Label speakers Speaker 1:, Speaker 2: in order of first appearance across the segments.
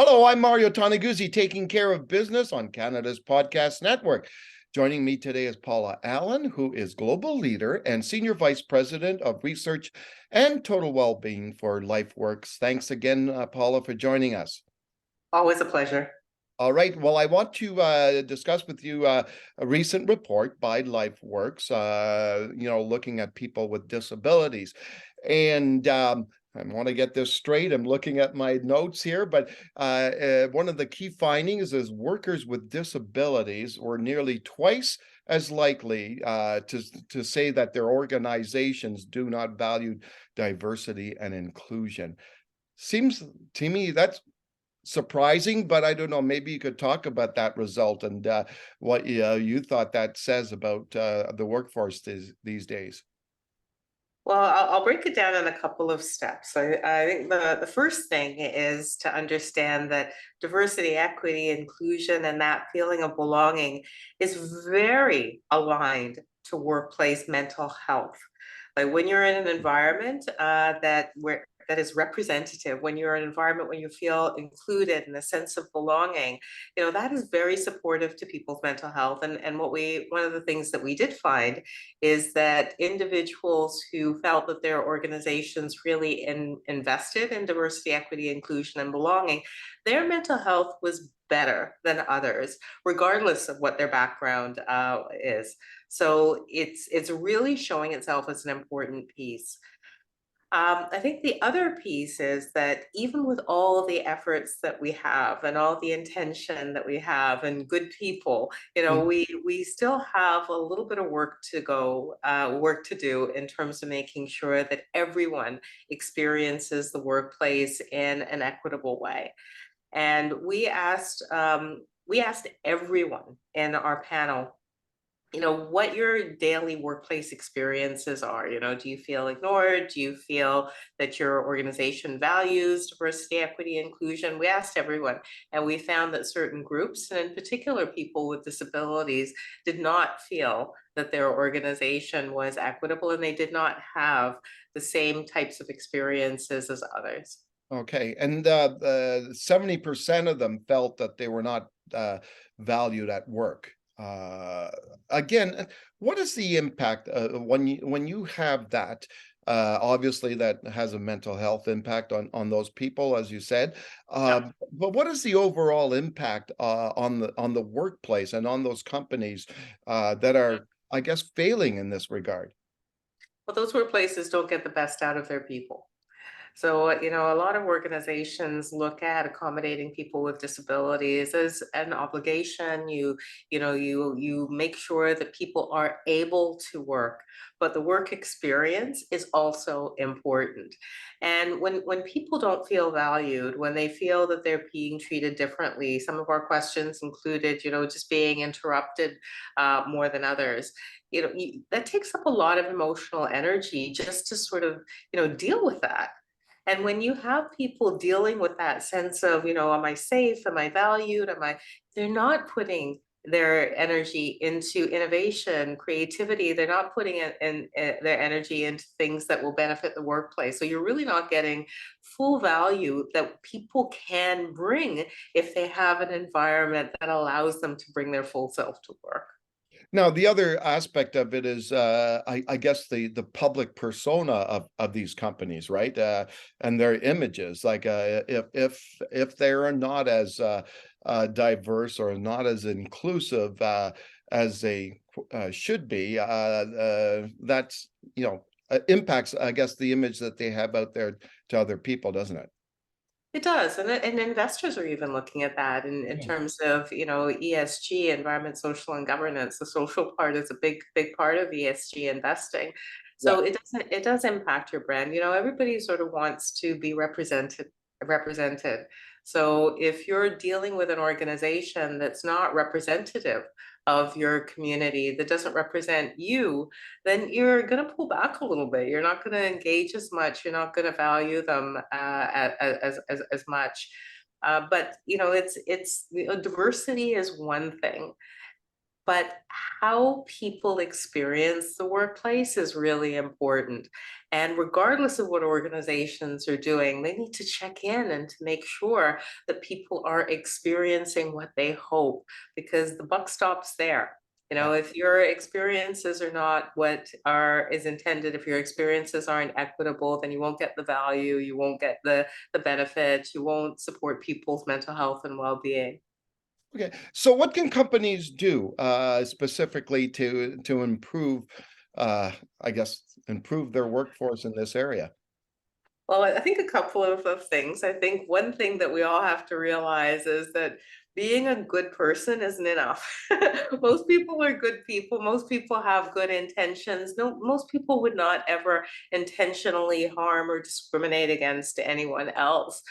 Speaker 1: Hello, I'm Mario Toneguzzi, taking care of business on Canada's podcast network. Joining me today is Paula Allen, who is Global Leader and Senior Vice President of Research and Total Wellbeing for LifeWorks. Thanks again, Paula, for joining us.
Speaker 2: Always a pleasure.
Speaker 1: All right. Well, I want to discuss with you a recent report by LifeWorks, looking at people with disabilities. And I want to get this straight. I'm looking at my notes here, but one of the key findings is workers with disabilities were nearly twice as likely to say that their organizations do not value diversity and inclusion. Seems to me that's surprising, but I don't know, maybe you could talk about that result and what you thought that says about the workforce these days.
Speaker 2: Well, I'll break it down in a couple of steps. I think the first thing is to understand that diversity, equity, inclusion, and that feeling of belonging is very aligned to workplace mental health. Like when you're in an environment that is representative, when you're in an environment when you feel included and a sense of belonging, that is very supportive to people's mental health. And one of the things that we did find is that individuals who felt that their organizations really invested in diversity, equity, inclusion, and belonging, their mental health was better than others, regardless of what their background is. So it's really showing itself as an important piece. I think the other piece is that even with all of the efforts that we have and all the intention that we have and good people, we still have a little bit of work to do in terms of making sure that everyone experiences the workplace in an equitable way. And we asked everyone in our panel, what your daily workplace experiences are. Do you feel ignored? Do you feel that your organization values diversity, equity, inclusion? We asked everyone, and we found that certain groups, and in particular people with disabilities, did not feel that their organization was equitable, and they did not have the same types of experiences as others.
Speaker 1: Okay, and 70% of them felt that they were not valued at work. Again, what is the impact when you have that? Obviously, that has a mental health impact on those people, as you said. But what is the overall impact on the workplace and on those companies that are, I guess, failing in this regard?
Speaker 2: Well, those workplaces don't get the best out of their people. So, a lot of organizations look at accommodating people with disabilities as an obligation. You make sure that people are able to work, but the work experience is also important. And when people don't feel valued, when they feel that they're being treated differently, some of our questions included, just being interrupted more than others. That takes up a lot of emotional energy just to sort of, deal with that. And when you have people dealing with that sense of, am I safe? Am I valued? They're not putting their energy into innovation, creativity. They're not putting their energy into things that will benefit the workplace. So you're really not getting full value that people can bring if they have an environment that allows them to bring their full self to work.
Speaker 1: Now, the other aspect of it is, I guess, the public persona of these companies, right? And their images. Like, if they are not as diverse or not as inclusive as they should be, that's impacts, I guess, the image that they have out there to other people, doesn't it?
Speaker 2: It does, and investors are even looking at that in
Speaker 1: Yeah.
Speaker 2: terms of ESG, environment, social, and governance. The social part is a big part of ESG investing,
Speaker 1: Yeah.
Speaker 2: so it does impact your brand. Everybody sort of wants to be represented. So if you're dealing with an organization that's not representative of your community, that doesn't represent you, then you're going to pull back a little bit. You're not going to engage as much. You're not going to value them as much. But diversity is one thing. but how people experience the workplace is really important. And regardless of what organizations are doing, they need to check in and to make sure that people are experiencing what they hope, because the buck stops there. You
Speaker 1: Yeah.
Speaker 2: know, if your experiences are not what is intended, if your experiences aren't equitable, then you won't get the value, you won't get the benefits, you won't support people's mental health and well-being.
Speaker 1: Okay. So what can companies do specifically to improve, uh, I guess, improve their workforce in this area?
Speaker 2: Well, I think a couple of things. I think one thing that we all have to realize is that being a good person isn't enough. Most people are good people. Most people have good intentions. No, most people would not ever intentionally harm or discriminate against anyone else.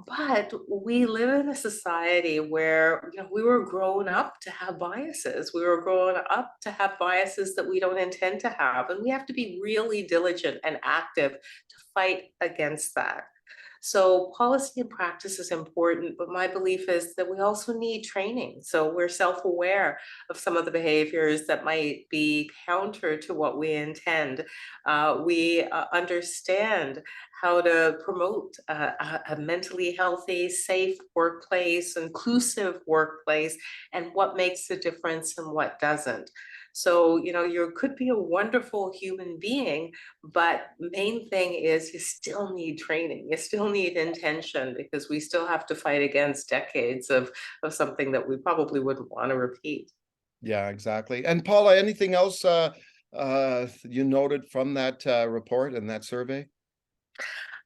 Speaker 2: But we live in a society where, you know, we were grown up to have biases. We were grown up to have biases that we don't intend to have. And we have to be really diligent and active to fight against that. So policy and practice is important, but my belief is that we also need training. So we're self-aware of some of the behaviors that might be counter to what we intend. We understand how to promote a mentally healthy, safe workplace, inclusive workplace, and what makes a difference and what doesn't. So, you know, you could be a wonderful human being, but main thing is you still need training. You still need intention, because we still have to fight against decades of something that we probably wouldn't want to repeat.
Speaker 1: Yeah, exactly. And Paula, anything else you noted from that report and that survey?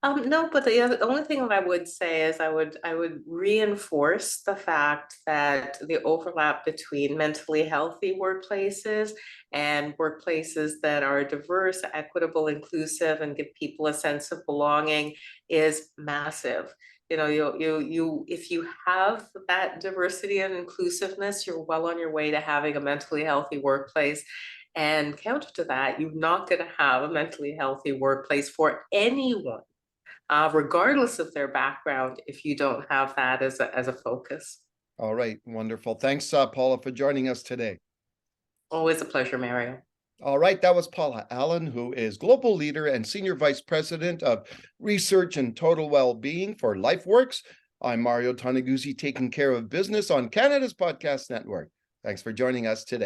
Speaker 2: No, but the only thing that I would say is I would reinforce the fact that the overlap between mentally healthy workplaces and workplaces that are diverse, equitable, inclusive, and give people a sense of belonging is massive. You know, you if you have that diversity and inclusiveness, you're well on your way to having a mentally healthy workplace. And counter to that, you're not going to have a mentally healthy workplace for anyone, regardless of their background, if you don't have that as a focus.
Speaker 1: All right, wonderful. Thanks, Paula, for joining us today.
Speaker 2: Always a pleasure, Mario.
Speaker 1: All right, that was Paula Allen, who is Global Leader and Senior Vice President of Research and Total Wellbeing for LifeWorks. I'm Mario Toneguzzi, taking care of business on Canada's Podcast Network. Thanks for joining us today.